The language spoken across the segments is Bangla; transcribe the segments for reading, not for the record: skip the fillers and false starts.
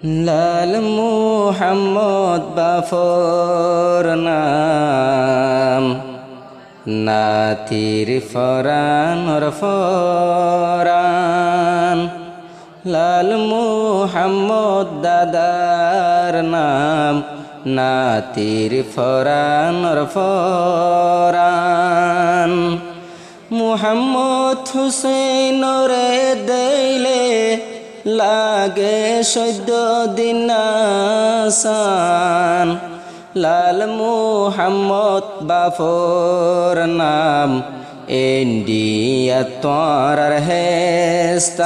লাল মুহাম্মদ বাফর নাম, নাতির ফরানর ফরান। লাল মুহাম্মদ দাদার নাম, নাতির ফরানর ফরান। মুহাম্মদ হুসেন রে দেইলে লাগে 14 দিন আসান। লাল মুহাম্মদ বাফর নাম, ইন্ডিয়া তোরার হেস্তান।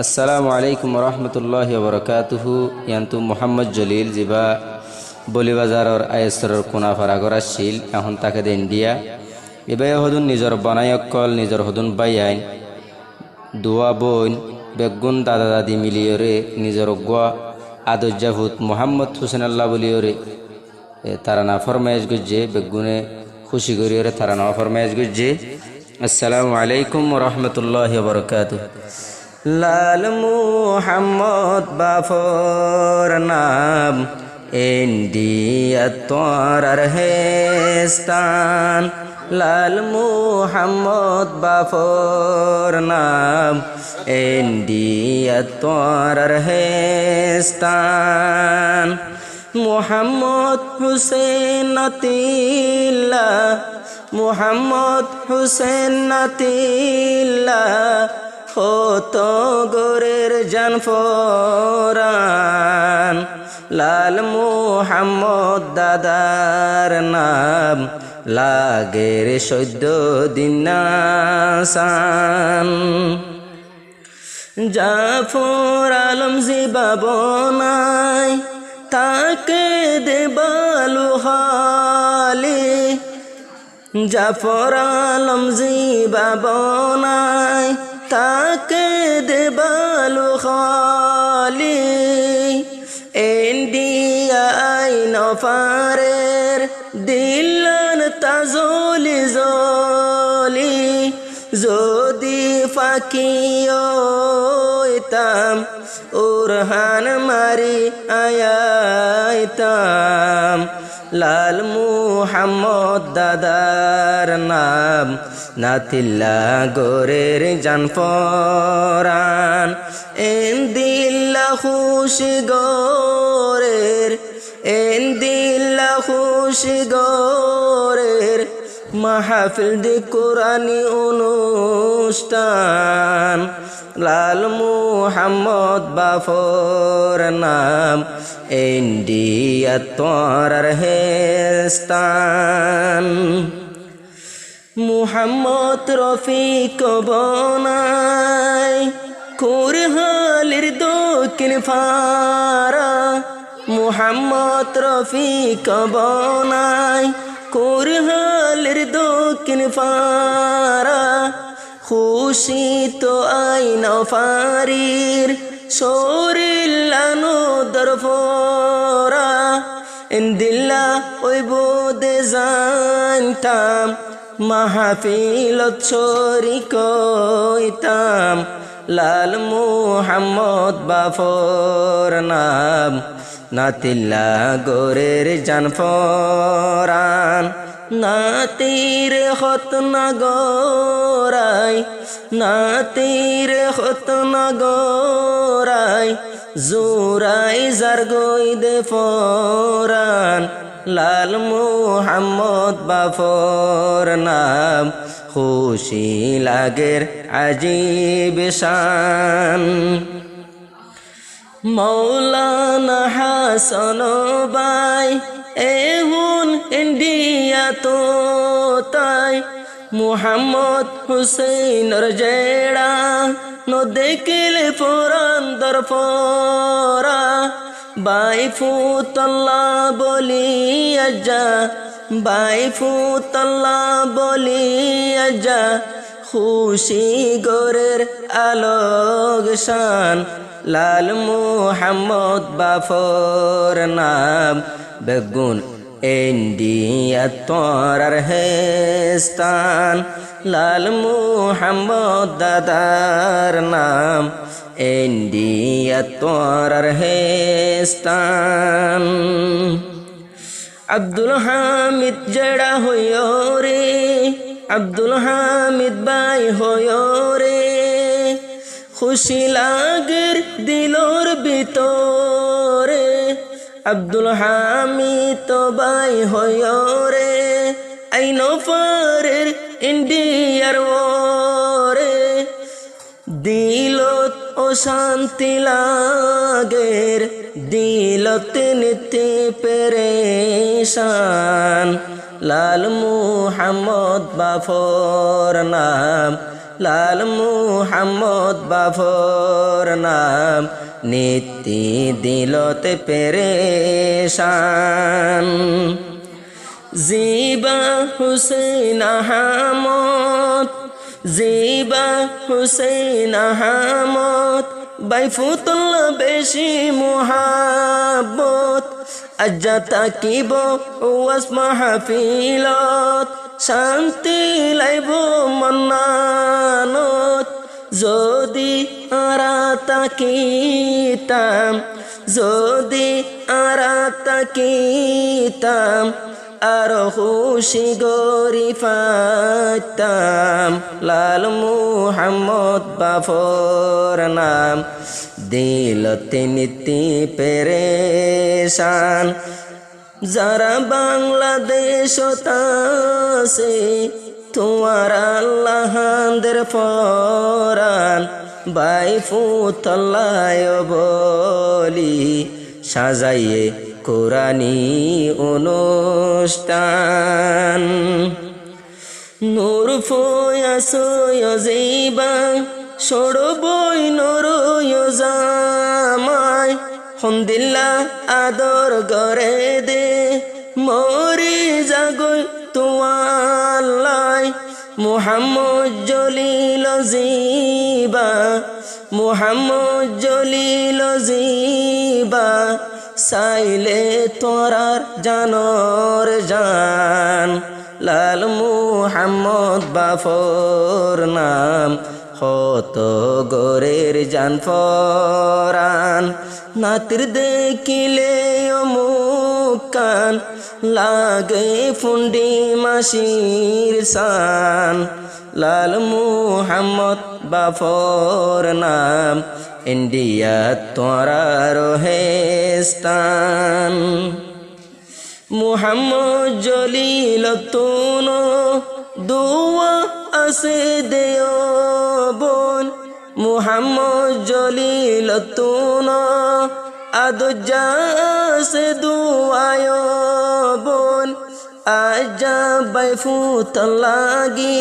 আসসালামু আলাইকুম রহমতুল্লাহি ওয়া বারাকাতুহু। ইয়ান্তু মোহাম্মদ জলিল জিবা বলিবাজারর আয়েসরর কোনাফারা গরাশিল এখন তাকে দে ইন্ডিয়া এবাই হদুন নিজর বনায়কল নিজর হদুন বাইয়াইন দোয়া বোন বেগুন দাদা দাদি মিলিয়রে নিজর গোয়া আদজ্জাভূত মোহাম্মদ হুসেন আল্লাহ বলিয়রে তারা না ফরমাইশ গুজ্জে বেগুনে খুশি করিয়রে তারা না ফরমাইশ গুজ্জে। আসসালামু আলাইকুম রহমতুল্লাহি ওয়া বারাকাতুহু। লাল মুহাম্মদ বাফর নাম, ইন্ডিয়া তোরার হেস্তান। লাল মুহাম্মদ বাফর নাম, ইন্ডিয়া তোরার হেস্তান। মুহাম্মদ হুসেন নাতিল্লা, মুহাম্মদ হুসেন নাতিল্লা, কত গোরের জান ফরান। লাল মুহাম্মদ দাদার নাম, লাগের 14 দিন আসান। জাফর আলম জিবা বনাই তাকে দেবালু হালি। জাফর আলম জিবা বনাই তাকে দেবালু খালি। ইন্ডিয়া আইন ফারের দিলান তাজলি জলি। যদি ফাকিয়তাম উরহান মারি আয়াইতাম। লাল মুহাম্মদ দাদার নাম, নাতিল্লা গোরের জান ফরান। ইন্দিল্লা খুশি গোরের, ইন্দিল্লা খুশি গোরের, মাহফিল দি কোরআনি অনুষ্ঠান। লাল মুহাম্মদ বাফর নাম, ইন্ডিয়া তোরার হেস্তান। মুহাম্মদ রফিক বনাই কুরহালির দক্ষিণ ফারা। মুহাম্মদ রফিক বনাই কুরহালির দক্ষিণ ফারা। খুশি তো আইন ফারির শরীলানো দরফরা। ইন্দিল্লা ওই বোদে জানতাম, মাহফিলত শরিক হইতাম। লাল মুহাম্মদ বাফর নাম, নাতিল্লা গোরের জান ফরান। নাতির খতনা গোরাই, নাতির খতনা গোরাই, জোরাই জার গই দে ফরান। লাল মুহাম্মদ বাফর নাম, খুশি লাগের আজীব শান। মৌলানা হাসান বাই এহুন ইন্ডিয়া তো তাই। মুহাম্মদ হুসেনর জেড়া নো দেখিলে ফরান দর ফরা। বাই ফুতল্লা বলি আজা, বাই ফুতল্লা বলি আজা, খুশি গোরের আলোক শান। লাল মুহাম্মদ বাফর নাম, বেগুন ইন্ডিয়া তোরার হেস্তান লাল মুহাম্মদ দাদার নাম ইন্ডিয়া তোরার হেস্তান আব্দুল হামিদ জড়া হইও রে আব্দুল হামিদ বাই হইও রে খুশি লাগের দিলর ভিতরে আব্দুল হামিদ তো বাই হইও রে আইন ফারের ইন্ডিয়ার ওরে দিলত ও শান্তি লাগের দিলত নিতে পেরেশান লাল মুহাম্মদ বাফর নাম লাল মুহাম্মদ বাফর নাম নীতি দিলতে পেরেশান জিবা হুসেন আহমদ জিবা হুসেন আহমদ বাইফুতুল্লাহ বেশি মুহাব্বত আজ্জা তাকিব ওয়াস মাহফিলত শান্তি লাইব মন্নানত যদি আরা তাকিতাম যদি আরা তাকিতাম আরো খুশি গরি পাইতাম লাল মুহাম্মদ বাফর নাম দিলতে নীতি পেরেশান যারা বাংলাদেশ তাসে তোমার আল্লাহাদের ফরান বাইফুতুল্লাহ বলি সাজাইয়ে কোরআনী অনুষ্ঠান নূর ফয়াস জিবা সড়বই নর জামাই হন্দিল্লা আদর গরে দে মরি জাগই তোয়াল্লাই মুহাম্মদ জলিল জিবা মুহাম্মদ জলিল জিবা সাইলে তোরার জানর জান লাল মুহাম্মদ বাফর নাম হত গোরের জান ফরান নাতির দেখিলে মুকান লাগে ফুন্ডি মাসির সান লাল মুহাম্মদ বাফর নাম ইন্ডিয়া তোরার হেস্তান মুহাম্মদ জলিল তুন দুয়া আছে দেও বোন মুহাম্মদ জলিল তুন আদজা আছে দুয়ায় বোন আজা বাইফুতুল্লাহি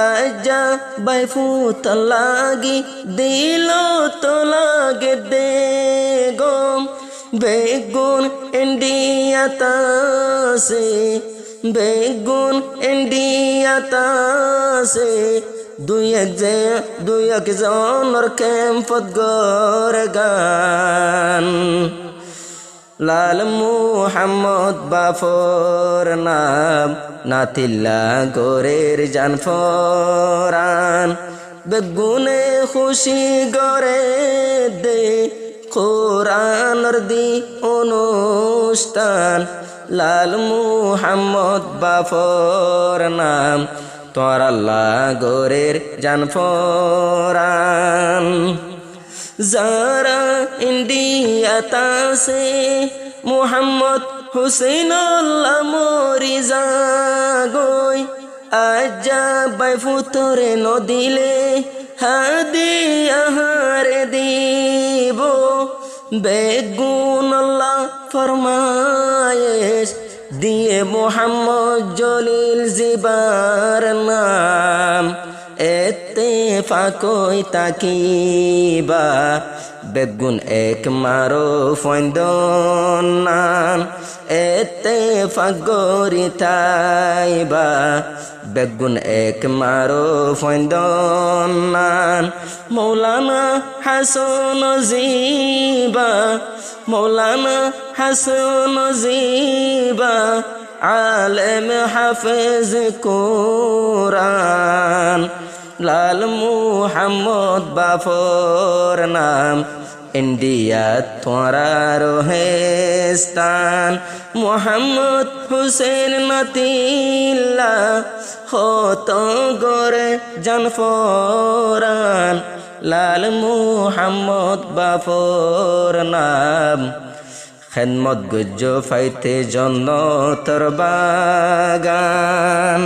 আজা বাইফুতুল্লাহি দিল তো লাগে বেগম বেগুন ইন্ডিয়া তাসে বেগুন ইন্ডিয়া তাসে দুই একজনের ক্যাম্পত গড়ে গান লাল মুহাম্মদ বাফর নাম নাতিল্লা গোরের জান ফরান বেগুনে খুশি গড়ে দে কোরআনের দি অনুষ্ঠান লাল মুহাম্মদ বাফর নাম তোর আল্লাহ গোরের জান ফরান যারা ইন্ডিয়া তাসে মুহাম্মদ হুসেনুল্লাহ মরি জাগই আজা বাইফুতরে নদিলে হাদিয়া হারে দিব বেগুন আল্লাহ ফরমায়েশ দিয়ে মুহাম্মদ জলিল জিবার নাম এত্তেফাকই তাকিবা বেগুন এক মারো ফন্দনান এত্তেফাক গরি তাইবা বেগুন এক মারো ফন্দনান মৌলানা হাসান জিবা মৌলানা হাসান জিবা আলেম হাফেজ কুরআন লাল মুহাম্মদ বাফর নাম ইন্ডিয়া তোরা রোহেস্তান মোহাম্মদ হুসেন নতিল্লা হত গরে জনফরান লাল মুহাম্মদ বাফর নাম খেদমত গুজ্জো ফাইতে জন্নতর বাগান।